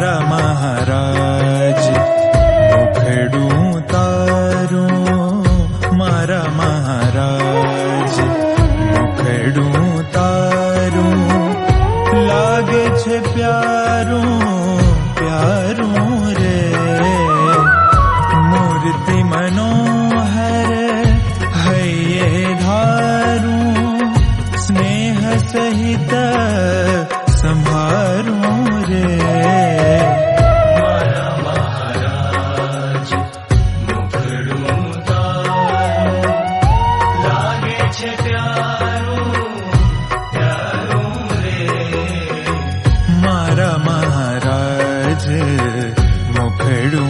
मारा महाराज मुखड़ू तारू, मारा महाराज मुखड़ू तारू, लागे छे प्यारू प्यारू रे। मूर्ति मनोहर है ये धारू, स्नेह सहित संभारू रे। मारा महाराज मुखड़ू तारू, लागे छे प्यारू प्यारू रे। मारा महाराज मुखड़ू